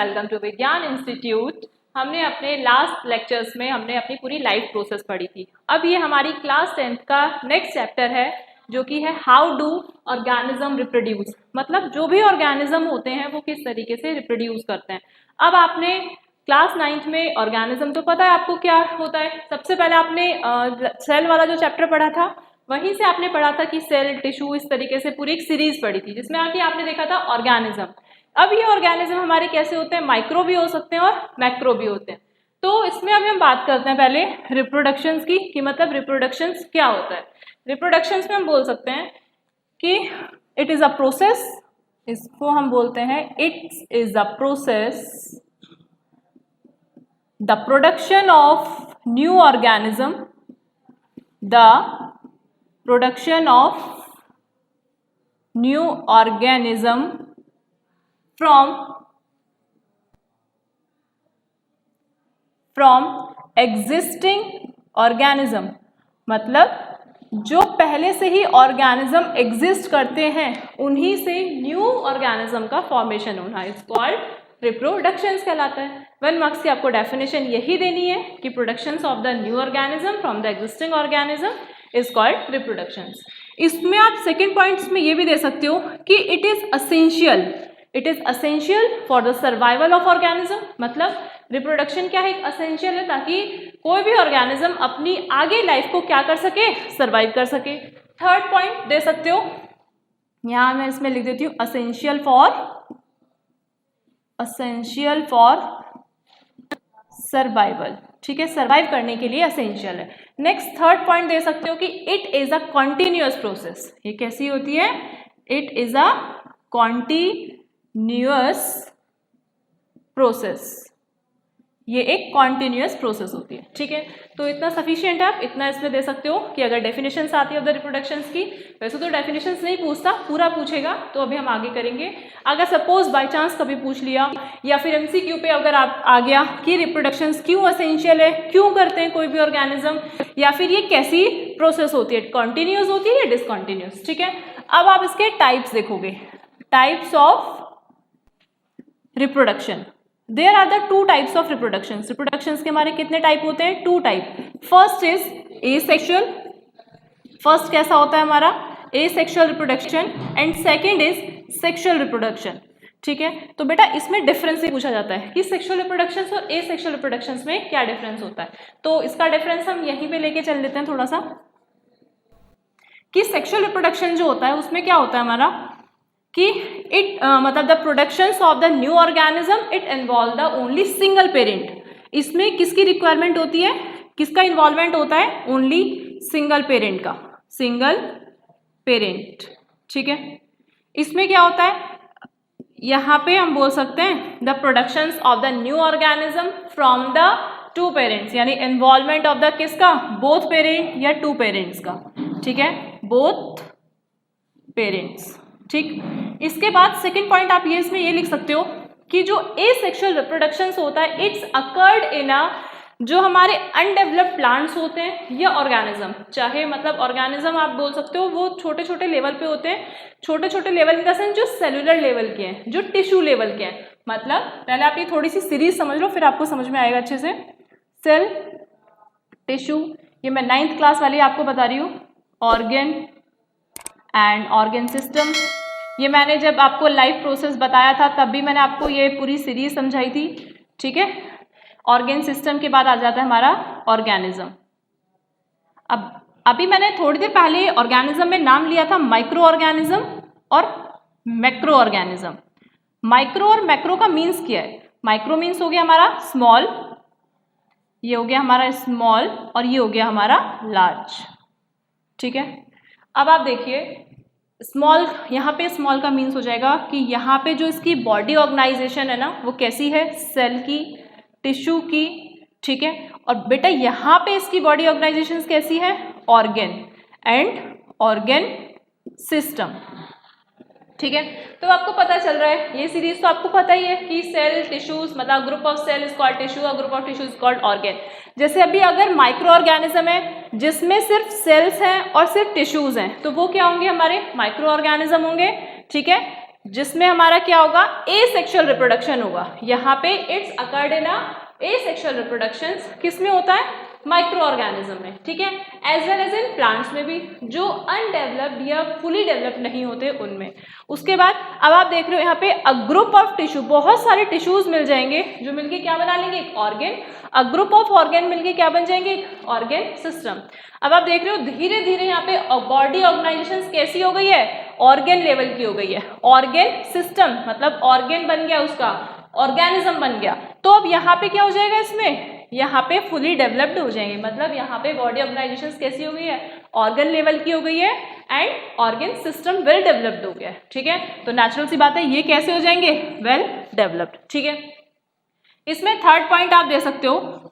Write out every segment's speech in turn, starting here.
Welcome to विज्ञान institute. हमने अपने लास्ट लेक्चर्स में हमने अपनी पूरी लाइफ प्रोसेस पढ़ी थी। अब ये हमारी क्लास 10th का नेक्स्ट चैप्टर है जो कि है हाउ डू ऑर्गेनिज्म रिप्रोड्यूस, मतलब जो भी ऑर्गेनिज्म होते हैं वो किस तरीके से रिप्रोड्यूस करते हैं। अब आपने क्लास 9th में ऑर्गेनिज्म तो पता है आपको क्या होता है। सबसे पहले आपने सेल वाला जो चैप्टर पढ़ा था वहीं से आपने पढ़ा था कि सेल, टिश्यू, इस तरीके से पूरी एक सीरीज पढ़ी थी जिसमें आके आपने देखा था ऑर्गेनिज्म। अब ये ऑर्गेनिज्म हमारे कैसे होते हैं, माइक्रो भी हो सकते हैं और मैक्रो भी होते हैं। तो इसमें अभी हम बात करते हैं पहले रिप्रोडक्शंस की कि मतलब रिप्रोडक्शंस क्या होता है। रिप्रोडक्शंस में हम बोल सकते हैं कि इट इज अ प्रोसेस, इसको हम बोलते हैं it is a process, the production of new organism, the production of new organism from existing organism, मतलब जो पहले से ही ऑर्गेनिज्म एग्जिस्ट करते हैं उन्हीं से न्यू ऑर्गेनिज्म का फॉर्मेशन होना इज कॉल्ड रिप्रोडक्शंस कहलाता है। 1 मार्क्स की आपको डेफिनेशन यही देनी है कि productions of the new organism from the existing organism is called reproductions. इसमें आप सेकेंड पॉइंट्स में ये भी दे सकते हो कि it is essential for the survival of organism, मतलब रिप्रोडक्शन क्या है, एक असेंशियल है ताकि कोई भी ऑर्गेनिज्म अपनी आगे लाइफ को क्या कर सके, सर्वाइव कर सके। थर्ड पॉइंट दे सकते हो, यहां मैं इसमें लिख देती हूँ असेंशियल फॉर सर्वाइवल, ठीक है, सर्वाइव करने के लिए असेंशियल है। नेक्स्ट थर्ड पॉइंट दे सकते हो कि it is a continuous process. ये कैसी होती है, it is a continuous process, ये एक कॉन्टिन्यूअस प्रोसेस होती है, ठीक है। तो इतना सफिशिएंट है, आप इतना इसमें दे सकते हो कि अगर डेफिनेशंस आती है ऑफ द रिप्रोडक्शंस की, वैसे तो डेफिनेशंस नहीं पूछता, पूरा पूछेगा तो अभी हम आगे करेंगे। अगर सपोज बाय चांस कभी पूछ लिया या फिर एमसीक्यू पे अगर आप आ गया कि रिप्रोडक्शंस क्यों असेंशियल है, क्यों करते हैं कोई भी ऑर्गेनिज्म, या फिर ये कैसी प्रोसेस होती है, कॉन्टिन्यूअस होती है या डिसकॉन्टिन्यूअस, ठीक है। अब आप इसके टाइप्स देखोगे, types of reproduction. There are the 2 types of reproductions. Reproductions के हमारे कितने टाइप होते हैं, 2 type. First is asexual, first कैसा होता है हमारा asexual reproduction, and second is sexual reproduction, ठीक है। तो बेटा इसमें डिफरेंस ही पूछा जाता है कि सेक्सुअल रिप्रोडक्शंस और एसेक्सुअल रिप्रोडक्शंस में क्या डिफरेंस होता है। तो इसका डिफरेंस हम यहीं पे लेके चल लेते हैं थोड़ा सा, कि सेक्सुअल रिप्रोडक्शन जो होता है उसमें क्या होता है हमारा कि इट मतलब the productions of the new organism it involve the only single parent. इसमें किसकी रिक्वायरमेंट होती है, किसका इन्वॉल्वमेंट होता है, ओनली सिंगल पेरेंट का, सिंगल पेरेंट, ठीक है। इसमें क्या होता है, यहाँ पे हम बोल सकते हैं the productions of the new organism from the 2 parents, यानी इन्वॉल्वमेंट ऑफ द किसका, बोथ पेरेंट या 2 पेरेंट्स का, ठीक है, बोथ पेरेंट्स, ठीक। इसके बाद सेकंड पॉइंट आप ये इसमें ये लिख सकते हो कि जो एसेक्सुअल रिप्रोडक्शंस होता है इट्स अकर्ड इन अ, जो हमारे अनडेवलप्ड प्लांट्स होते हैं या ऑर्गेनिज्म, चाहे मतलब ऑर्गेनिज्म आप बोल सकते हो वो छोटे छोटे लेवल पे होते हैं, छोटे छोटे लेवल इन द सेंस जो सेलुलर लेवल के हैं, जो टिश्यू लेवल के हैं। मतलब पहले आप ये थोड़ी सी सीरीज समझ लो फिर आपको समझ में आएगा अच्छे से। सेल, टिश्यू, ये मैं 9th क्लास वाली आपको बता रही हूँ, ऑर्गन एंड ऑर्गन सिस्टम, ये मैंने जब आपको लाइफ प्रोसेस बताया था तब भी मैंने आपको ये पूरी सीरीज समझाई थी, ठीक है। ऑर्गन सिस्टम के बाद आ जाता है हमारा ऑर्गेनिज्म। अब अभी मैंने थोड़ी देर पहले ऑर्गेनिज्म में नाम लिया था माइक्रो ऑर्गेनिज्म और मैक्रो ऑर्गेनिज्म। माइक्रो और मैक्रो का मीन्स क्या है, माइक्रो मीन्स हो गया हमारा स्मॉल, ये हो गया हमारा स्मॉल, और ये हो गया हमारा लार्ज, ठीक है। अब आप देखिए स्मॉल, यहाँ पे स्मॉल का मीन्स हो जाएगा कि यहाँ पे जो इसकी बॉडी ऑर्गेनाइजेशन है ना वो कैसी है, सेल की, टिश्यू की, ठीक है। और बेटा यहाँ पे इसकी बॉडी ऑर्गेनाइजेशन कैसी है, ऑर्गन एंड ऑर्गन सिस्टम, ठीक है। तो आपको पता चल रहा है, ये सीरीज तो आपको पता ही है कि सेल, टिश्यूज, मतलब group of cell is called tissue और group of tissue is called organ. जैसे अभी अगर माइक्रो ऑर्गेनिज्म है जिसमें सिर्फ सेल्स हैं और सिर्फ टिश्यूज हैं तो वो क्या होंगे, हमारे माइक्रो ऑर्गेनिज्म होंगे, ठीक है। जिसमें हमारा क्या होगा, एसेक्सुअल रिप्रोडक्शन होगा। यहाँ पे it's occurred in asexual reproduction किस में होता है, माइक्रो ऑर्गेनिज्म में, ठीक है, as well as in plants में भी, जो अनडेवलप्ड या फुली डेवलप्ड नहीं होते उनमें। उसके बाद अब आप देख रहे हो यहाँ पे अ ग्रुप ऑफ टिश्यू, बहुत सारे टिश्यूज मिल जाएंगे जो मिलके क्या बना लेंगे, एक organ. A group of organ मिलके क्या बन जाएंगे, एक ऑर्गेन सिस्टम। अब आप देख रहे हो धीरे धीरे यहाँ पे बॉडी ऑर्गेनाइजेशन कैसी हो गई है, ऑर्गेन लेवल की हो गई है। ऑर्गेन सिस्टम मतलब ऑर्गेन बन गया, उसका ऑर्गेनिज्म बन गया। तो अब यहाँ पे क्या हो जाएगा, इसमें यहाँ पे फुली डेवलप्ड हो जाएंगे, मतलब यहाँ पे बॉडी ऑर्गेनाइजेशन कैसी हो गई है, ऑर्गन लेवल की हो गई है and organ system well developed हो गया है, ठीक है। तो नेचुरल सी बात है, ये कैसे हो जाएंगे, वेल डेवलप्ड, ठीक है। इसमें थर्ड पॉइंट आप दे सकते हो,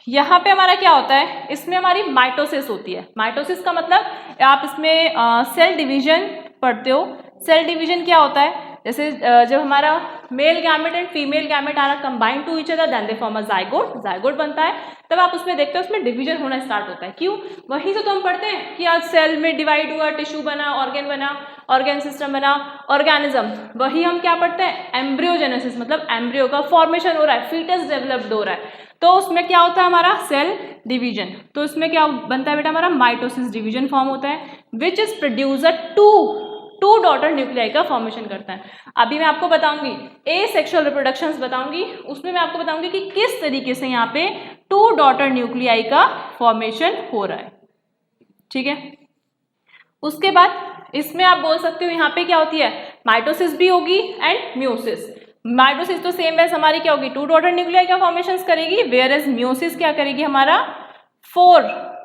यहाँ पे हमारा क्या होता है, इसमें हमारी माइटोसिस होती है। माइटोसिस का मतलब आप इसमें सेल डिवीजन पढ़ते हो। सेल डिवीजन क्या होता है, जैसे जब हमारा male gamete and female gamete are combined to each other then they form a zygote. Zygote बनता है, तब आप उसमें देखते हो उसमें डिवीजन होना स्टार्ट होता है। क्यों, वहीं से तो हम पढ़ते हैं कि आज सेल में डिवाइड हुआ, टिश्यू बना, ऑर्गेन बना, ऑर्गेन सिस्टम बना, ऑर्गेनिज्म। वही हम क्या पढ़ते हैं, एम्ब्रियोजेनेसिस, मतलब एम्ब्रियो का फॉर्मेशन हो रहा है, फीटस डेवलप्ड हो रहा है, तो उसमें क्या होता है हमारा सेल डिवीजन। तो इसमें क्या बनता है बेटा, हमारा माइटोसिस डिवीजन फॉर्म होता है, which is producer to daughter nuclei का फॉर्मेशन करता है। अभी मैं आपको बताऊंगी एसेक्सुअल रिप्रोडक्शंस बताऊंगी, उसमें मैं आपको बताऊंगी कि किस तरीके से यहाँ पे 2 डॉटर न्यूक्लियाई का फॉर्मेशन हो रहा है, ठीक है। उसके बाद इसमें आप बोल सकते हो यहाँ पे क्या होती है, माइटोसिस भी होगी एंड म्यूसिस। माइटोसिस तो सेम एज हमारी क्या होगी, 2 डॉटर न्यूक्लियाई का फॉर्मेशन करेगी, वेयर एज म्यूसिस क्या करेगी, हमारा 4।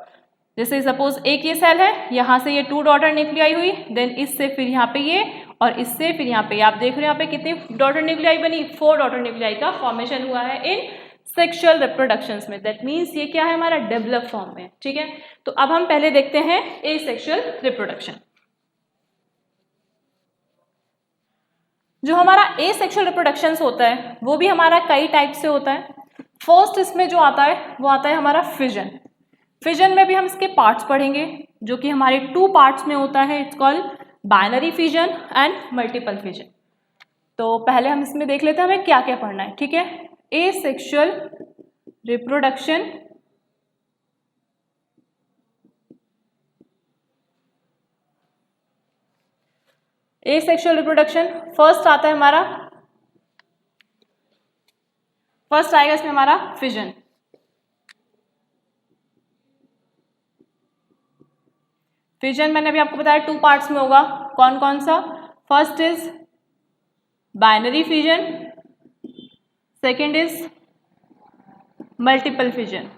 जैसे सपोज एक ये सेल है, यहाँ से ये 2 डॉटर न्यूक्लियाई हुई, देन इससे फिर यहाँ पे ये, और इससे फिर यहाँ पे आप देख रहे हो यहाँ पे कितनी डॉटर न्यूक्लियाई बनी, 4 डॉटर न्यूक्लियाई का फॉर्मेशन हुआ है इन सेक्सुअल रिप्रोडक्शंस में। दैट मीन्स ये क्या है, हमारा डेवलप फॉर्म में, ठीक है। तो अब हम पहले देखते हैं एसेक्सुअल रिप्रोडक्शन। जो हमारा एसेक्सुअल रिप्रोडक्शन होता है वो भी हमारा कई टाइप से होता है। फर्स्ट इसमें जो आता है वो आता है हमारा फिजन। फिजन में भी हम इसके पार्ट्स पढ़ेंगे, जो कि हमारे 2 पार्ट्स में होता है। It's called binary fission and multiple fission. तो पहले हम इसमें देख लेते हैं हमें क्या क्या पढ़ना है, ठीक है। Asexual reproduction, asexual reproduction first आता है हमारा, फर्स्ट आएगा इसमें हमारा फिजन। फिजन मैंने अभी आपको बताया 2 पार्ट्स में होगा, कौन कौन सा, first is binary fission, second is multiple fission,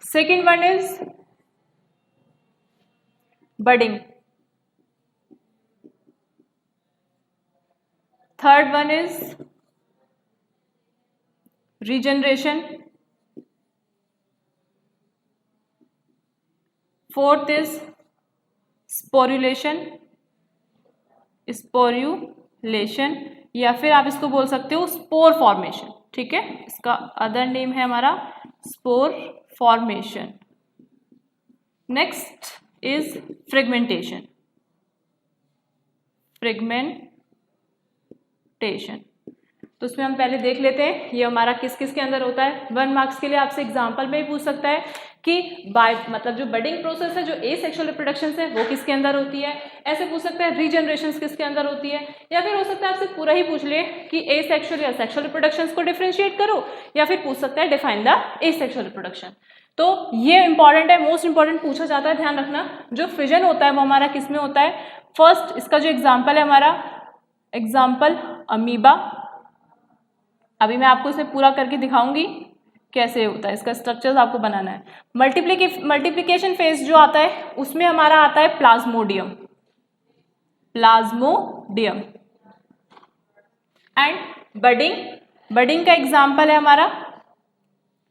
second one is budding, third one is regeneration, fourth is sporulation, sporulation, या फिर आप इसको बोल सकते हो स्पोर फॉर्मेशन, ठीक है। इसका अदर नेम है हमारा spore formation. Next is fragmentation, fragmentation. तो उसमें हम पहले देख लेते हैं ये हमारा किस किस के अंदर होता है। 1 मार्क्स के लिए आपसे एग्जाम्पल में ही पूछ सकता है कि बाय मतलब जो बडिंग प्रोसेस है, जो एसेक्सुअल रिप्रोडक्शन है, वो किसके अंदर होती है। ऐसे पूछ सकता है रीजनरेशन किसके अंदर होती है, या फिर हो सकता है आपसे पूरा ही पूछ ले कि एसेक्सुअल या सेक्सुअल रिप्रोडक्शन को डिफरेंशिएट करो, या फिर पूछ सकता है डिफाइन द एसेक्सुअल रिप्रोडक्शन। तो ये इंपॉर्टेंट है, मोस्ट इंपॉर्टेंट पूछा जाता है, ध्यान रखना। जो फिजन होता है वो हमारा किस में होता है, फर्स्ट इसका जो एग्जाम्पल है हमारा, एग्जाम्पल अमीबा। अभी मैं आपको इसे पूरा करके दिखाऊंगी कैसे होता है, इसका स्ट्रक्चर्स आपको बनाना है। मल्टीप्लिकेशन फेज जो आता है उसमें हमारा आता है Plasmodium, Plasmodium. And budding, budding का एग्जाम्पल है हमारा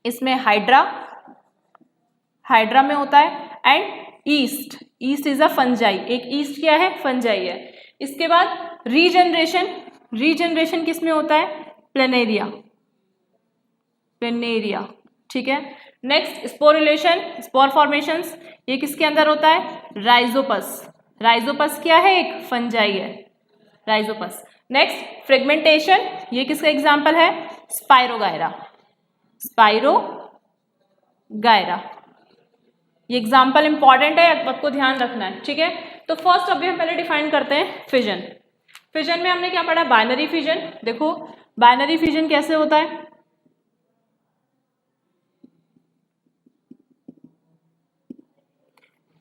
इसमें हाइड्रा, हाइड्रा में होता है। And east, east is a fungi, एक ईस्ट क्या है, फंजाई है। इसके बाद रीजनरेशन, रीजनरेशन किस में होता है, प्लेनेरिया, प्लेनेरिया, ठीक है। नेक्स्ट स्पोरुलेशन, स्पोर फॉर्मेशंस, ये किसके अंदर होता है, राइजोपस, राइजोपस क्या है? एक फंजाई है, राइजोपस। नेक्स्ट फ्रेगमेंटेशन, ये किसका एग्जाम्पल है? Spirogyra, spirogyra. ये एग्जाम्पल इंपॉर्टेंट है, आपको ध्यान रखना है, ठीक है। तो फर्स्ट अभी हम पहले डिफाइन करते हैं फिजन। फिजन में हमने क्या पढ़ा? Binary fission. देखो बाइनरी फिजन कैसे होता है,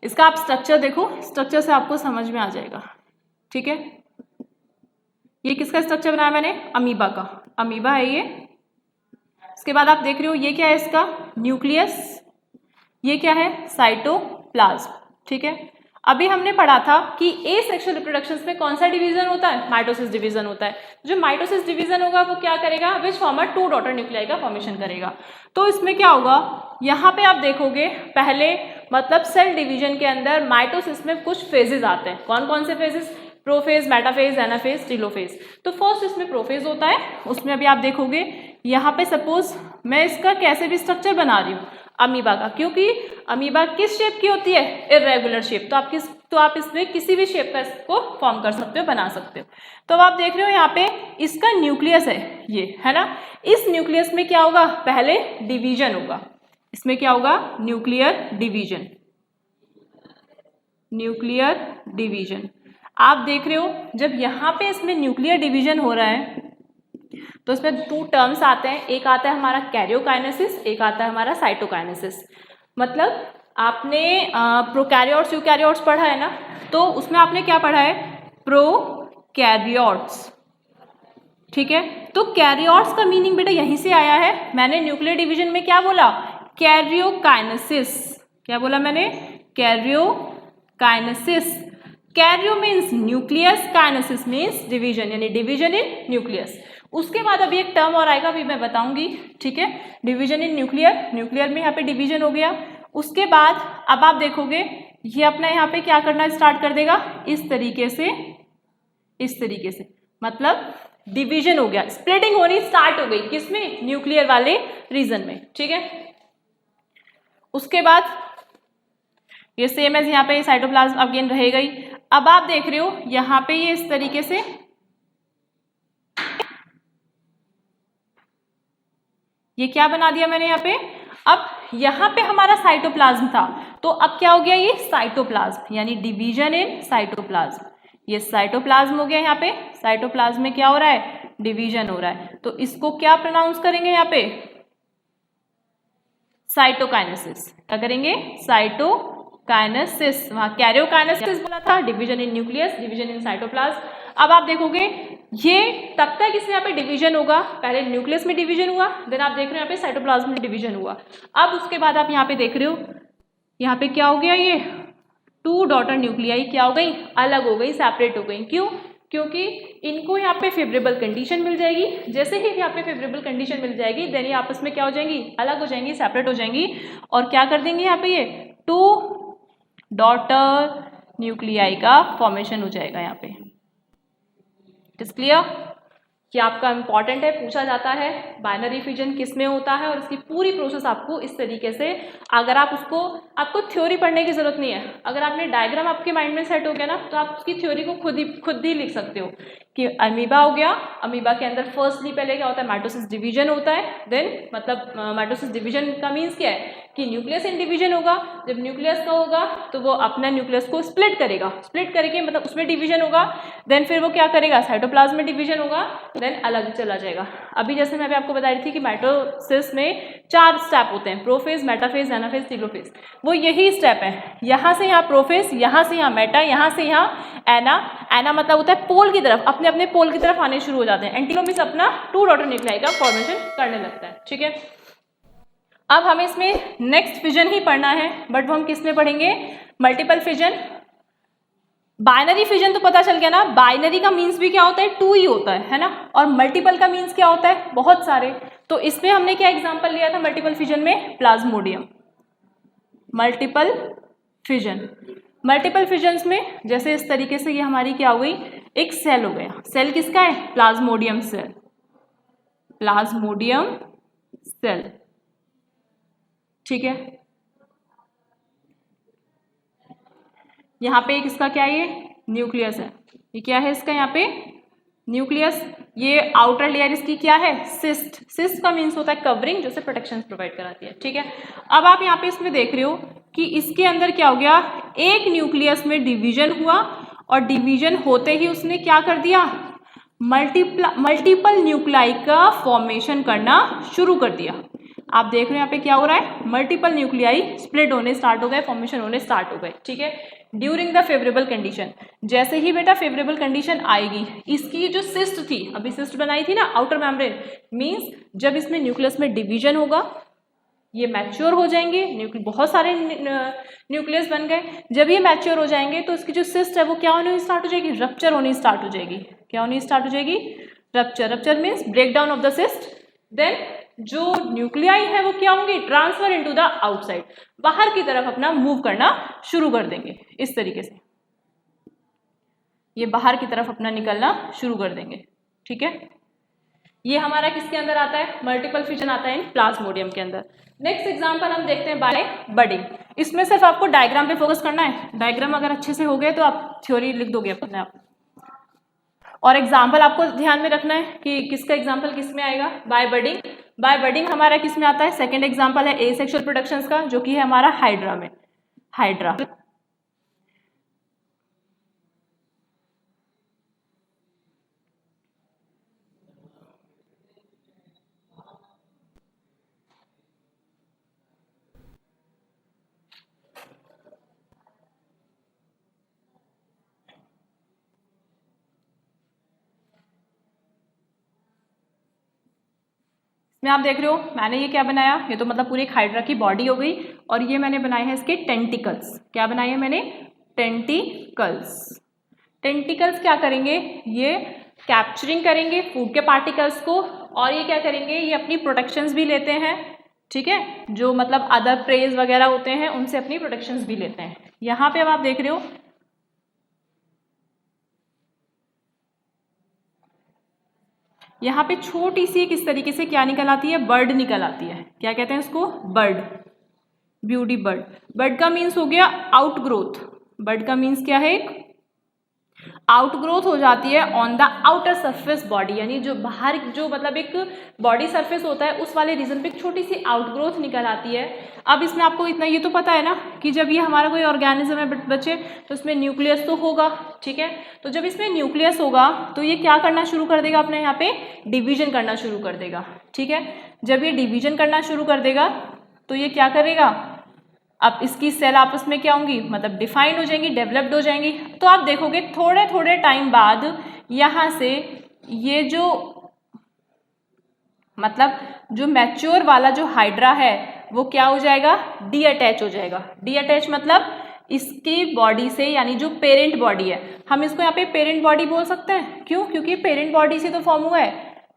इसका आप स्ट्रक्चर देखो, स्ट्रक्चर से आपको समझ में आ जाएगा, ठीक है। ये किसका स्ट्रक्चर बनाया मैंने? अमीबा का, अमीबा है ये। इसके बाद आप देख रहे हो ये क्या है? इसका न्यूक्लियस। ये क्या है? साइटोप्लाज्म, ठीक है। अभी हमने पढ़ा था कि ए सेक्सुअल रिप्रोडक्शन में कौन सा डिवीजन होता है? माइटोसिस डिवीजन होता है। जो माइटोसिस डिवीजन होगा वो क्या करेगा? विच फॉर्म 2 डॉटर न्यूक्लियाई का फॉर्मेशन करेगा। तो इसमें क्या होगा, यहाँ पे आप देखोगे पहले मतलब सेल डिवीजन के अंदर माइटोसिस में कुछ फेजेस आते हैं। कौन कौन से phases? Prophase, metaphase, anaphase, telophase. तो फर्स्ट इसमें प्रोफेज होता है, उसमें अभी आप देखोगे यहाँ पे सपोज मैं इसका कैसे भी स्ट्रक्चर बना रही हूँ अमीबा का, क्योंकि अमीबा किस शेप की होती है? Irregular shape. तो आप इसमें किसी भी शेप का इसको फॉर्म कर सकते हो, बना सकते हो। तो अब आप देख रहे हो यहाँ पे इसका न्यूक्लियस है, ये है ना। इस न्यूक्लियस में क्या होगा? पहले डिवीजन होगा। इसमें क्या होगा? Nuclear division, nuclear division. आप देख रहे हो जब यहाँ पे इसमें न्यूक्लियर डिवीजन हो रहा है तो इसमें 2 टर्म्स आते हैं। एक आता है हमारा कैरियोकाइनेसिस, एक आता है हमारा साइटोकाइनेसिस। मतलब आपने प्रोकैरियोट्स यूकैरियोट्स पढ़ा है ना, तो उसमें आपने क्या पढ़ा है? प्रोकैरियोट्स, ठीक है। तो कैरियोट्स का मीनिंग बेटा यहीं से आया है। मैंने न्यूक्लियर डिवीजन में क्या बोला? कैरियोकाइनेसिस। क्या बोला मैंने? Karyokinesis. Cairo means nucleus, kinesis means division, यानी डिवीजन इन न्यूक्लियस। उसके बाद अभी एक टर्म और आएगा, अभी मैं बताऊंगी, ठीक है। डिवीजन इन न्यूक्लियर, न्यूक्लियर में यहाँ पे डिवीजन हो गया। उसके बाद अब आप देखोगे ये अपना यहाँ पे क्या करना स्टार्ट कर देगा? इस तरीके से, इस तरीके से, मतलब डिवीजन हो गया, स्प्लिटिंग होनी स्टार्ट हो गई। किसमें? न्यूक्लियर वाले रीजन में, ठीक है। उसके बाद ये सेम एज यहाँ पे साइटोप्लाज्म अगेन रहेगा ही। अब आप देख रहे हो यहाँ पे ये इस तरीके से, ये क्या बना दिया मैंने यहाँ पे? अब यहाँ पे हमारा साइटोप्लाज्म था, तो अब क्या हो गया? ये साइटोप्लाज्म, यानी डिवीजन इन साइटोप्लाज्म। ये साइटोप्लाज्म हो गया। यहाँ पे साइटोप्लाज्म में क्या हो रहा है? डिवीजन हो रहा है। तो इसको क्या प्रोनाउंस करेंगे यहाँ पे? साइटोकाइनेसिस। क्या करेंगे? साइटोकाइनेसिस। वहां कैरियोकाइनेसिस बोला था, division in nucleus, division in cytoplasm. अब आप देखोगे ये तब तक इसमें यहाँ पे डिवीजन होगा, पहले न्यूक्लियस में डिवीजन हुआ, देन आप देख रहे हो यहाँ पे साइटोप्लाज्म में डिवीजन हुआ। अब उसके बाद आप यहाँ पे देख रहे हो यहाँ पे क्या हो गया? ये 2 डॉटर न्यूक्लियाई क्या हो गई? अलग हो गई, सेपरेट हो गई। क्यों? क्योंकि इनको यहाँ पे फेवरेबल कंडीशन मिल जाएगी। जैसे ही यहाँ पे फेवरेबल कंडीशन मिल जाएगी देन ये आपस में क्या हो जाएंगी? अलग हो जाएंगी, सेपरेट हो जाएंगी। और क्या कर देंगे यहाँ पे? ये 2 डॉटर न्यूक्लियाई का फॉर्मेशन हो जाएगा यहाँ पे। इट इज क्लियर कि आपका इंपॉर्टेंट है, पूछा जाता है बाइनरी फिजन किस में होता है, और इसकी पूरी प्रोसेस आपको इस तरीके से, अगर आप उसको, आपको थ्योरी पढ़ने की जरूरत नहीं है, अगर आपने डायग्राम आपके माइंड में सेट हो गया ना, तो आप उसकी थ्योरी को खुद ही लिख सकते हो कि अमीबा हो गया, अमीबा के अंदर फर्स्टली पहले क्या होता है? माइटोसिस डिवीजन होता है। देन मतलब माइटोसिस डिवीजन का मीन्स क्या है कि न्यूक्लियस इन डिवीजन होगा। जब न्यूक्लियस का होगा तो वो अपना न्यूक्लियस को स्प्लिट करेगा, स्प्लिट करके मतलब उसमें डिवीजन होगा। देन फिर वो क्या करेगा? साइटोप्लाज्म में डिवीजन होगा, देन अलग चला जाएगा। अभी जैसे मैं अभी आपको बता रही थी कि माइटोसिस में 4 स्टेप होते हैं, प्रोफेज, मेटाफेज, एनाफेज, टेलोफेज। वो यही स्टेप है, यहाँ से यहाँ प्रोफेज, यहाँ से यहाँ मेटा, यहाँ से यहाँ एना। एना मतलब होता है पोल की तरफ, अपने अपने पोल की तरफ आने शुरू हो जाते हैं। एंटीलोमिस अपना 2 डॉटर न्यूक्लियाई का फॉर्मेशन करने लगता है, ठीक है। अब हमें इसमें नेक्स्ट फिजन ही पढ़ना है, बट वो हम किस में पढ़ेंगे? Multiple fission. बाइनरी फिजन तो पता चल गया ना, बाइनरी का मीन्स भी क्या होता है? 2 ही होता है ना। और मल्टीपल का मीन्स क्या होता है? बहुत सारे। तो इसमें हमने क्या एग्जांपल लिया था मल्टीपल फिजन में? प्लाज्मोडियम। मल्टीपल फिजन, मल्टीपल फिजन्स में जैसे इस तरीके से ये हमारी क्या हो गई? एक सेल हो गया। सेल किसका है? प्लाज्मोडियम सेल, प्लाज्मोडियम सेल, ठीक है। यहाँ पे एक इसका क्या है, ये न्यूक्लियस है, ये क्या है इसका यहाँ पे न्यूक्लियस। ये आउटर लेयर इसकी क्या है, सिस्ट। सिस्ट का मीन्स होता है कवरिंग, जो से प्रोटेक्शन प्रोवाइड कराती है, ठीक है। अब आप यहाँ पे इसमें देख रहे हो कि इसके अंदर क्या हो गया, एक न्यूक्लियस में डिवीजन हुआ और डिवीजन होते ही उसने क्या कर दिया, मल्टीपल न्यूक्लाई का फॉर्मेशन करना शुरू कर दिया। आप देख रहे हो यहाँ पे क्या हो रहा है, मल्टीपल न्यूक्लियाई स्प्लिट होने स्टार्ट हो गए, फॉर्मेशन होने स्टार्ट हो गए, ठीक है। ड्यूरिंग द फेवरेबल कंडीशन, जैसे ही बेटा फेवरेबल कंडीशन आएगी, इसकी जो सिस्ट थी, अभी सिस्ट बनाई थी ना आउटर मेम्ब्रेन, मींस जब इसमें न्यूक्लियस में डिवीजन होगा, ये मैच्योर हो जाएंगे, बहुत सारे न्यूक्लियस बन गए। जब ये मैच्योर हो जाएंगे तो इसकी जो सिस्ट है वो क्या होने स्टार्ट हो जाएगी, रप्चर होनी स्टार्ट हो जाएगी। क्या होनी स्टार्ट हो जाएगी, rupture. Rupture means break down of the cyst. Then जो न्यूक्लियाई है वो क्या होंगे, ट्रांसफर इनटू द आउटसाइड, बाहर की तरफ अपना मूव करना शुरू कर देंगे। इस तरीके से ये बाहर की तरफ अपना निकलना शुरू कर देंगे, ठीक है। ये हमारा किसके अंदर आता है, मल्टीपल फिजन आता है इन प्लाज्मोडियम के अंदर। नेक्स्ट एग्जांपल हम देखते हैं बाय बडिंग। इसमें सिर्फ आपको डायग्राम पे फोकस करना है, डायग्राम अगर अच्छे से हो गए तो आप थ्योरी लिख दोगे अपने आप। और एग्जाम्पल आपको ध्यान में रखना है कि किसका एग्जाम्पल किस में आएगा, बाय बडिंग। बाय बडिंग हमारा किस में आता है, सेकेंड एग्जाम्पल है एसेक्सुअल प्रोडक्शंस का, जो कि है हमारा हाइड्रा में। हाइड्रा में आप देख रहे हो मैंने ये क्या बनाया, ये तो मतलब पूरी एक हाइड्रा की बॉडी हो गई, और ये मैंने बनाए हैं इसके टेंटिकल्स। क्या बनाए हैं मैंने, टेंटिकल्स। टेंटिकल्स क्या करेंगे, ये कैप्चरिंग करेंगे फूड के पार्टिकल्स को, और ये क्या करेंगे, ये अपनी प्रोटेक्शंस भी लेते हैं, ठीक है। जो मतलब अदर प्रेज वगैरह होते हैं उनसे अपनी प्रोटेक्शंस भी लेते हैं। यहाँ पे अब आप देख रहे हो यहाँ पे छोटी सी किस तरीके से क्या निकल आती है, बर्ड निकल आती है। क्या कहते हैं उसको, बर्ड, ब्यूटी बर्ड। बर्ड का मीन्स हो गया आउट ग्रोथ। बर्ड का मीन्स क्या है, एक आउट ग्रोथ हो जाती है on the outer surface body, यानी जो बाहर जो मतलब एक बॉडी सरफेस होता है उस वाले रीजन पे एक छोटी सी आउट ग्रोथ निकल आती है। अब इसमें आपको इतना ये तो पता है ना कि जब ये हमारा कोई ऑर्गेनिज्म है बच्चे, तो इसमें न्यूक्लियस तो होगा, ठीक है। तो जब इसमें न्यूक्लियस होगा तो ये क्या करना शुरू कर देगा, अपने यहाँ पे डिवीजन करना शुरू कर देगा, ठीक है। जब ये डिवीजन करना शुरू कर देगा तो ये क्या करेगा, अब इसकी सेल आपस में क्या होंगी, मतलब डिफाइंड हो जाएंगी, डेवलप्ड हो जाएंगी। तो आप देखोगे थोड़े थोड़े टाइम बाद यहाँ से ये जो मतलब जो मैच्योर वाला जो हाइड्रा है वो क्या हो जाएगा, डी अटैच हो जाएगा। डी अटैच मतलब इसकी बॉडी से, यानी जो पेरेंट बॉडी है, हम इसको यहाँ पे पेरेंट बॉडी बोल सकते हैं। क्यों, क्योंकि पेरेंट बॉडी से तो फॉर्म हुआ है,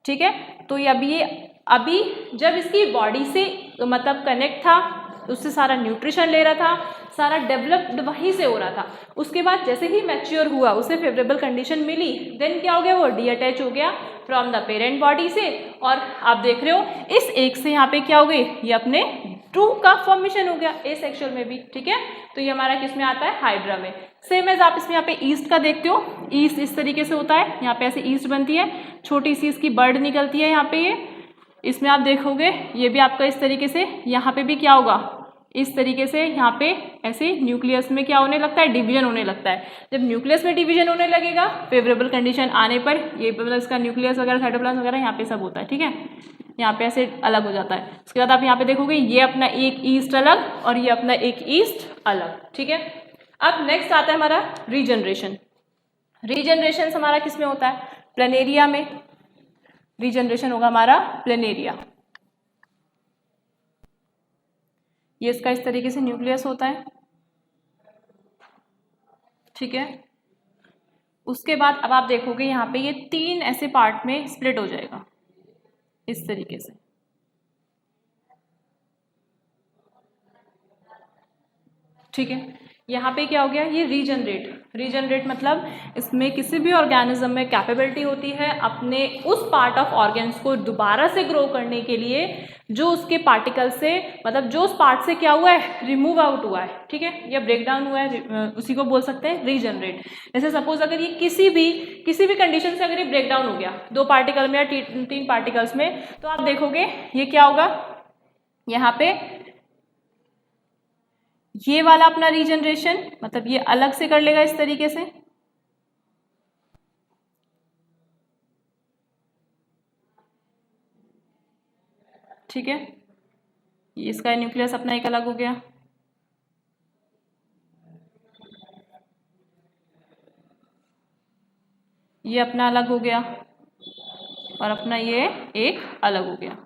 ठीक है। तो ये अभी जब इसकी बॉडी से मतलब कनेक्ट था, उससे सारा न्यूट्रिशन ले रहा था, सारा डेवलप्ड वहीं से हो रहा था। उसके बाद जैसे ही मैच्योर हुआ, उसे फेवरेबल कंडीशन मिली, देन क्या हो गया, वो डी अटैच हो गया फ्रॉम द पेरेंट बॉडी से। और आप देख रहे हो इस एक से यहाँ पे क्या हो गई, ये अपने ट्रू का फॉर्मेशन हो गया एसेक्सुअल में भी, ठीक है। तो ये हमारा किस में आता है, हाइड्रा में। सेम एज आप इसमें यहाँ पे ईस्ट का देखते हो, ईस्ट इस तरीके से होता है, यहाँ पे ऐसे ईस्ट बनती है, छोटी सी इसकी बर्ड निकलती है यहाँ पे। ये इसमें आप देखोगे ये भी आपका इस तरीके से, यहाँ पे भी क्या होगा, इस तरीके से यहाँ पे ऐसे न्यूक्लियस में क्या होने लगता है, डिवीजन होने लगता है। जब न्यूक्लियस में डिवीजन होने लगेगा फेवरेबल कंडीशन आने पर, ये मतलब इसका न्यूक्लियस वगैरह साइटोप्लाज्म वगैरह यहाँ पे सब होता है, ठीक है। यहाँ पे ऐसे अलग हो जाता है। उसके बाद आप यहाँ पे देखोगे ये अपना एक ईस्ट अलग और ये अपना एक ईस्ट अलग, ठीक है। अब नेक्स्ट आता है हमारा रीजनरेशन। रीजनरेशन हमारा किस में होता है, प्लेनेरिया में। रीजनरेशन होगा हमारा प्लेनेरिया। ये इसका इस तरीके से न्यूक्लियस होता है, ठीक है। उसके बाद अब आप देखोगे यहाँ पे ये तीन ऐसे पार्ट में स्प्लिट हो जाएगा इस तरीके से, ठीक है। यहाँ पे क्या हो गया, ये रीजनरेट रीजनरेट मतलब इसमें किसी भी ऑर्गेनिज्म में कैपेबिलिटी होती है अपने उस पार्ट ऑफ ऑर्गेन्स को दोबारा से ग्रो करने के लिए जो उसके पार्टिकल से, मतलब जो उस पार्ट से क्या हुआ है, रिमूव आउट हुआ है, ठीक है, या ब्रेक डाउन हुआ है, उसी को बोल सकते हैं रीजनरेट। जैसे सपोज अगर ये किसी भी कंडीशन से अगर ये ब्रेक डाउन हो गया 2 पार्टिकल में या 3 पार्टिकल्स में, तो आप देखोगे ये क्या होगा, यहाँ पे ये वाला अपना रीजनरेशन मतलब ये अलग से कर लेगा इस तरीके से, ठीक है, इसका न्यूक्लियस अपना एक अलग हो गया, ये अपना अलग हो गया और अपना ये एक अलग हो गया।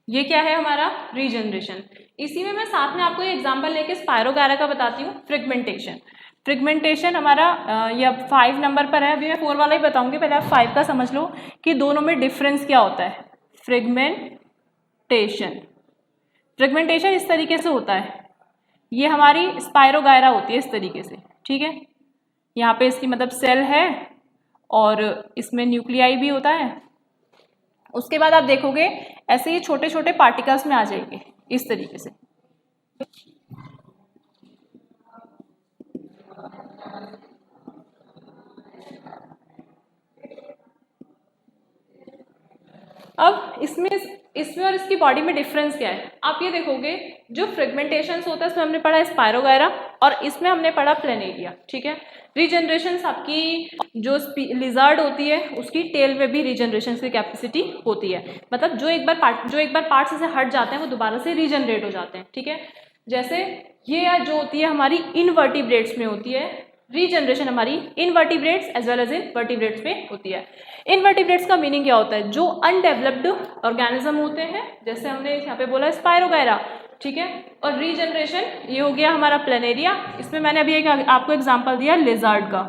ये क्या है हमारा रीजनरेशन। इसी में मैं साथ में आपको ये एग्जांपल लेके स्पायरोगायरा का बताती हूँ, फ्रेगमेंटेशन। फ्रेगमेंटेशन हमारा ये अब 5 नंबर पर है, अभी मैं 4 वाला ही बताऊंगी, पहले आप 5 का समझ लो कि दोनों में डिफरेंस क्या होता है। फ्रेगमेंटेशन इस तरीके से होता है, ये हमारी स्पायरोगायरा होती है इस तरीके से, ठीक है, यहाँ पे इसकी मतलब सेल है और इसमें न्यूक्लियाई भी होता है। उसके बाद आप देखोगे ऐसे ये छोटे छोटे पार्टिकल्स में आ जाएंगे इस तरीके से। अब इसमें और इसकी बॉडी में डिफरेंस क्या है, आप ये देखोगे जो फ्रेगमेंटेशंस होता है इसमें हमने पढ़ा स्पायरोगायरा और इसमें हमने पढ़ा प्लेनेरिया, ठीक है। रीजनरेशंस आपकी जो लिजर्ड होती है उसकी टेल में भी रीजनरेशन की कैपेसिटी होती है, मतलब जो एक बार पार्ट से हट जाते हैं वो दोबारा से रीजनरेट हो जाते हैं, ठीक है। जैसे ये जो होती है हमारी इनवर्टिब्रेट्स में होती है रीजनरेशन, हमारी invertebrates as well as in vertebrates में होती है। इनवर्टिब्रेट्स का मीनिंग क्या होता है, जो अनडेवलप्ड ऑर्गेनिज्म होते हैं, जैसे हमने यहाँ पे बोला स्पायरोगायरा, ठीक है। और रीजनरेशन ये हो गया हमारा प्लेनेरिया, इसमें मैंने अभी एक आपको एग्जांपल दिया लिजर्ड का,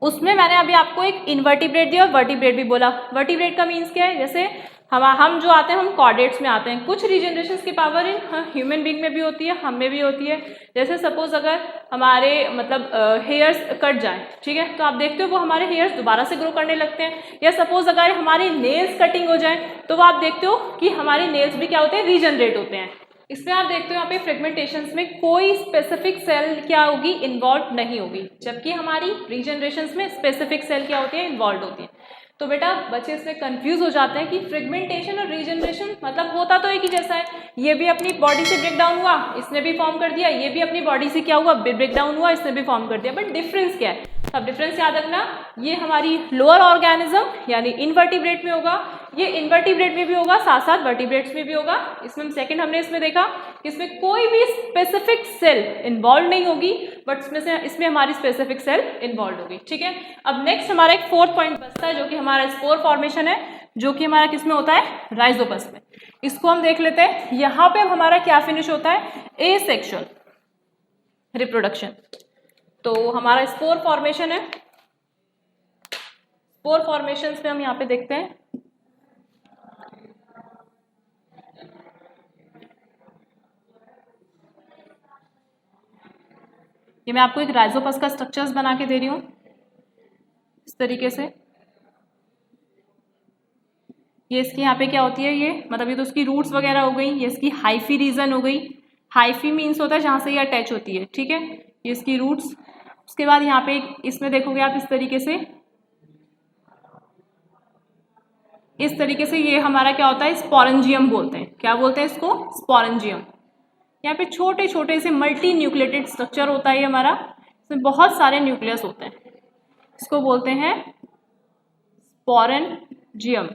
उसमें मैंने अभी आपको एक इनवर्टिब्रेट दिया और वर्टिब्रेट भी बोला। वर्टिब्रेट का मीन्स क्या है, जैसे हम जो आते हैं हम कॉर्डेट्स में आते हैं, कुछ रीजनरेशन की पावर ह्यूमन बीइंग में भी होती है, हम में भी होती है। जैसे सपोज अगर हमारे मतलब हेयर्स कट जाए, ठीक है, तो आप देखते हो वो हमारे हेयर्स दोबारा से ग्रो करने लगते हैं। या सपोज अगर हमारे नेल्स कटिंग हो जाए तो वो आप देखते हो कि हमारे नेल्स भी क्या होते हैं, रीजनरेट होते हैं। इसमें आप देखते हो यहाँ पे फ्रेगमेंटेशंस में कोई स्पेसिफिक सेल क्या होगी, इन्वॉल्व नहीं होगी, जबकि हमारी रीजनरेशंस में स्पेसिफिक सेल क्या होती है, इन्वॉल्व होती है। तो बेटा बच्चे इसमें कंफ्यूज हो जाते हैं कि फ्रेगमेंटेशन और रीजनरेशन मतलब होता तो एक ही जैसा है, ये भी अपनी बॉडी से ब्रेक डाउन हुआ इसने भी फॉर्म कर दिया, ये भी अपनी बॉडी से क्या हुआ, ब्रेक डाउन हुआ इसने भी फॉर्म कर दिया, बट डिफरेंस क्या है। अब डिफरेंस याद रखना, ये हमारी लोअर ऑर्गेनिज्म यानी इनवर्टिब्रेट में होगा, ये इनवर्टिब्रेट में भी होगा, साथ साथ वर्टिब्रेट्स में भी होगा। इसमें सेकंड हमने इसमें देखा कि इसमें कोई भी स्पेसिफिक सेल इन्वॉल्व नहीं होगी, बट इसमें हमारी स्पेसिफिक सेल इन्वॉल्व होगी, ठीक है। अब नेक्स्ट हमारा एक 4th पॉइंट बचता है जो कि हमारा स्पोर फॉर्मेशन है, जो कि हमारा किसमें होता है, राइजोपस में। इसको हम देख लेते हैं। यहाँ पे अब हमारा क्या फिनिश होता है, एसेक्सुअल रिप्रोडक्शन। तो हमारा स्पोर फॉर्मेशन है, स्पोर फॉर्मेशन में हम यहाँ पे देखते हैं ये मैं आपको एक राइजोपस का स्ट्रक्चर्स बना के दे रही हूँ इस तरीके से। ये इसकी यहाँ पे क्या होती है, ये मतलब ये तो उसकी रूट्स वगैरह हो गई, ये इसकी हाइफी रीजन हो गई। हाइफी मीन्स होता है जहाँ से ये अटैच होती है, ठीक है, ये इसकी रूट्स। उसके बाद यहाँ पे इसमें देखोगे आप इस तरीके से ये हमारा क्या होता है, स्पोरेंजियम बोलते हैं। क्या बोलते हैं इसको, स्पोरेंजियम। यहाँ पे छोटे छोटे से मल्टी न्यूक्लिएटेड स्ट्रक्चर होता है ये हमारा, इसमें बहुत सारे न्यूक्लियस होते हैं, इसको बोलते हैं स्पोरेंजियम।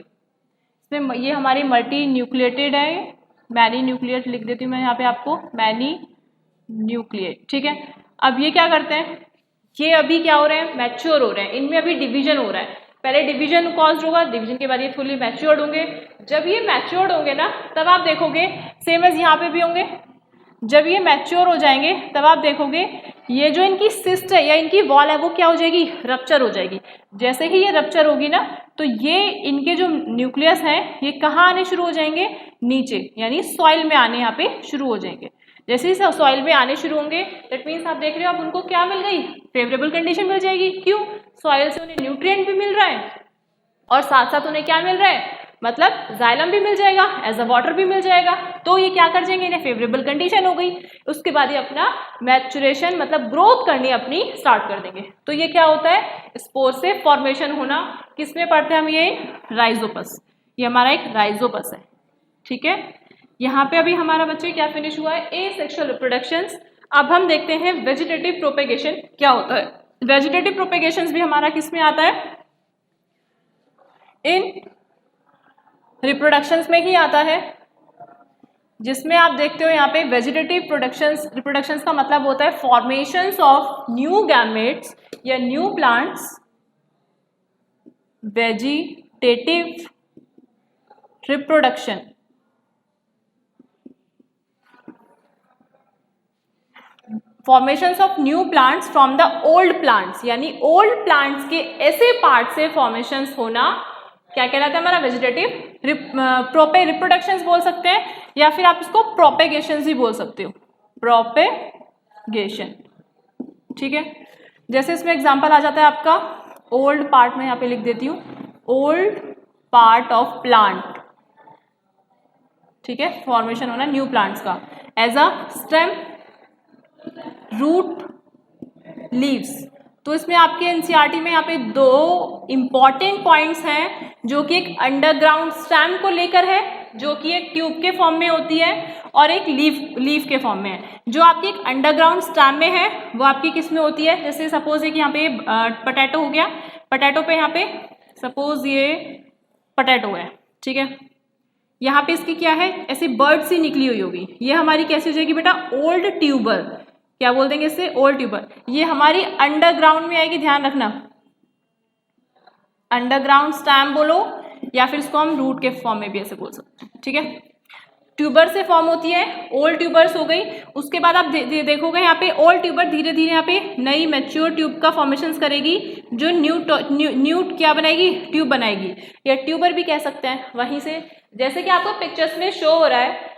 इसमें ये हमारी मल्टी न्यूक्लिएटेड है, मैनी न्यूक्लिएट लिख देती हूँ मैं यहाँ पे आपको, मैनी न्यूक्लिएट, ठीक है। अब ये क्या करते हैं, ये अभी क्या हो रहे हैं, मैच्योर हो रहे हैं, इनमें अभी डिवीजन हो रहा है। पहले डिवीजन कॉज्ड होगा, डिवीजन के बाद ये फुली मैच्योर्ड होंगे। जब ये मैच्योर्ड होंगे ना तब आप देखोगे सेम एज यहाँ पे भी होंगे। जब ये मैच्योर हो जाएंगे तब आप देखोगे ये जो इनकी सिस्ट है या इनकी वॉल है वो क्या हो जाएगी, रप्चर हो जाएगी। जैसे ही ये रप्चर होगी ना तो ये इनके जो न्यूक्लियस हैं ये कहाँ आने शुरू हो जाएंगे, नीचे, यानी सॉइल में आने यहाँ पे शुरू हो जाएंगे। जैसे ही सॉइल में आने शुरू होंगे, दैट मीन्स आप देख रहे हो अब उनको क्या मिल गई, फेवरेबल कंडीशन मिल जाएगी। क्यों? सॉइल से उन्हें न्यूट्रिएंट भी मिल रहा है और साथ साथ उन्हें क्या मिल रहा है, मतलब जाइलम भी मिल जाएगा, एज अ वाटर भी मिल जाएगा। तो ये क्या कर जाएंगे, इन्हें फेवरेबल कंडीशन हो गई। उसके बाद ये अपना मैचुरेशन मतलब ग्रोथ करनी अपनी स्टार्ट कर देंगे। तो ये क्या होता है, स्पोर से फॉर्मेशन होना। किसमें पढ़ते हैं हम, ये राइजोपस, ये हमारा एक राइजोपस है। ठीक है, यहाँ पे अभी हमारा बच्चे क्या फिनिश हुआ है, ए सेक्सुअल रिप्रोडक्शंस। अब हम देखते हैं वेजिटेटिव प्रोपेगेशन क्या होता है। वेजिटेटिव प्रोपेगेशन भी हमारा किस में आता है, इन रिप्रोडक्शंस में ही आता है, जिसमें आप देखते हो यहाँ पे वेजिटेटिव रिप्रोडक्शंस का मतलब होता है फॉर्मेशंस ऑफ न्यू गैमेट्स या new plants. Vegetative reproduction formations of new plants from the old plants, यानी ओल्ड प्लांट्स के ऐसे पार्ट से फॉर्मेशंस होना क्या कहलाता है हमारा, वेजिटेटिव रिप्रोडक्शंस बोल सकते हैं, या फिर आप इसको प्रोपेगेशंस भी बोल सकते हो, प्रोपेगेशन। ठीक है, जैसे इसमें एग्जांपल आ जाता है आपका ओल्ड पार्ट में यहाँ पे लिख देती हूँ, ओल्ड पार्ट ऑफ प्लांट। ठीक है, फॉर्मेशन होना न्यू प्लांट्स का, as a stem, root, leaves. तो इसमें आपके एनसीईआरटी में यहाँ पे दो इंपॉर्टेंट पॉइंट्स हैं, जो कि एक अंडरग्राउंड स्टेम को लेकर है, जो कि एक ट्यूब के फॉर्म में होती है, और एक लीफ के फॉर्म में है। जो आपकी एक अंडरग्राउंड स्टेम में है वो आपकी किस में होती है, जैसे सपोज है कि यहाँ पे पोटैटो हो गया, पोटैटो पे यहाँ पे सपोज ये पोटैटो है। ठीक है, यहाँ पे इसकी क्या है, ऐसे बर्ड सी निकली हुई होगी, ये हमारी कैसी हो जाएगी बेटा, ओल्ड ट्यूबर। क्या बोल देंगे इससे, ओल्ड ट्यूबर। ये हमारी अंडरग्राउंड में आएगी, ध्यान रखना, अंडरग्राउंड स्टेम बोलो, या फिर इसको हम रूट के फॉर्म में भी ऐसे बोल सकते हैं। ठीक है, ट्यूबर से फॉर्म होती है, ओल्ड ट्यूबर्स हो गई। उसके बाद आप देखोगे यहाँ पे ओल्ड ट्यूबर धीरे धीरे यहाँ पे नई मैच्योर ट्यूब का फॉर्मेशन करेगी, जो न्यू क्या बनाएगी, ट्यूब बनाएगी, या ट्यूबर भी कह सकते हैं। वहीं से जैसे कि आपको पिक्चर्स में शो हो रहा है,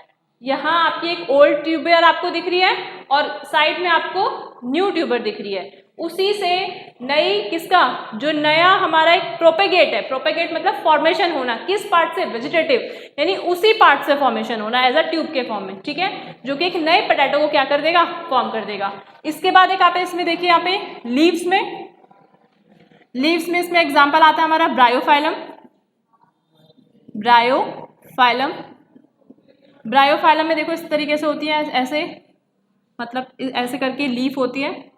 यहाँ आपकी एक ओल्ड ट्यूबर आपको दिख रही है और साइड में आपको न्यू ट्यूबर दिख रही है। उसी से नई किसका, जो नया हमारा एक प्रोपेगेट है, प्रोपेगेट मतलब फॉर्मेशन होना, किस पार्ट से, वेजिटेटिव, यानी उसी पार्ट से फॉर्मेशन होना एज अ ट्यूब के फॉर्म में। ठीक है, जो कि एक नए पोटैटो को क्या कर देगा, फॉर्म कर देगा। इसके बाद एक आप इसमें देखिए, यहाँ पे लीव्स में इसमें एग्जाम्पल आता है हमारा ब्रायोफाइलम। ब्रायोफाइलम में देखो इस तरीके से होती है, ऐसे मतलब ऐसे करके लीफ होती है।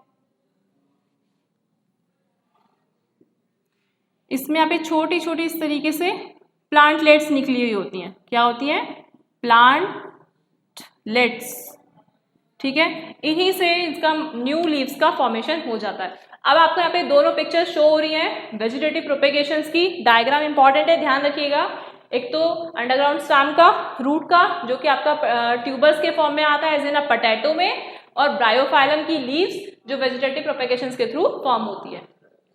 इसमें यहाँ पे छोटी छोटी इस तरीके से प्लांटलेट्स निकली हुई होती हैं। क्या होती हैं, प्लांटलेट्स। ठीक है, इन्हीं से इसका न्यू लीव्स का फॉर्मेशन हो जाता है। अब आपको यहाँ पे दोनों पिक्चर शो हो रही हैं वेजिटेटिव प्रोपेगेशंस की। डायग्राम इंपॉर्टेंट है, ध्यान रखिएगा। एक तो अंडरग्राउंड स्टेम का, रूट का, जो कि आपका ट्यूबर्स के फॉर्म में आता है एज इन अ पोटैटो में, और ब्रायोफाइलम की लीव्स जो वेजिटेटिव प्रोपेगेशंस के थ्रू फॉर्म होती है।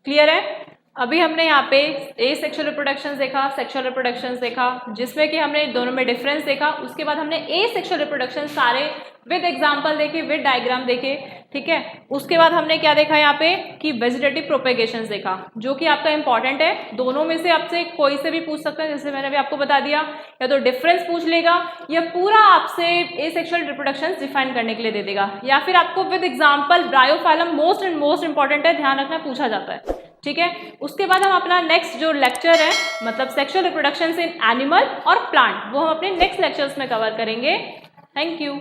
क्लियर है? अभी हमने यहाँ पे ए सेक्सुअल रिप्रोडक्शंस देखा, सेक्सुअल रिप्रोडक्शंस देखा, जिसमें कि हमने दोनों में डिफरेंस देखा। उसके बाद हमने ए सेक्सुअल रिप्रोडक्शन सारे विद एग्जांपल देखे, विद डायग्राम देखे। ठीक है, उसके बाद हमने क्या देखा यहाँ पे कि वेजिटेटिव प्रोपेगेशंस देखा, जो कि आपका इंपॉर्टेंट है। दोनों में से आपसे कोई से भी पूछ सकते हैं, जैसे मैंने भी आपको बता दिया, या तो डिफरेंस पूछ लेगा या पूरा आपसे ए सेक्सुअल रिप्रोडक्शन डिफाइन करने के लिए दे देगा, या फिर आपको with example Bryophyllum most important है, ध्यान रखना, पूछा जाता है। ठीक है, उसके बाद हम अपना नेक्स्ट जो लेक्चर है, मतलब सेक्सुअल रिप्रोडक्शन इन एनिमल और प्लांट, वो हम अपने नेक्स्ट लेक्चर्स में कवर करेंगे। Thank you.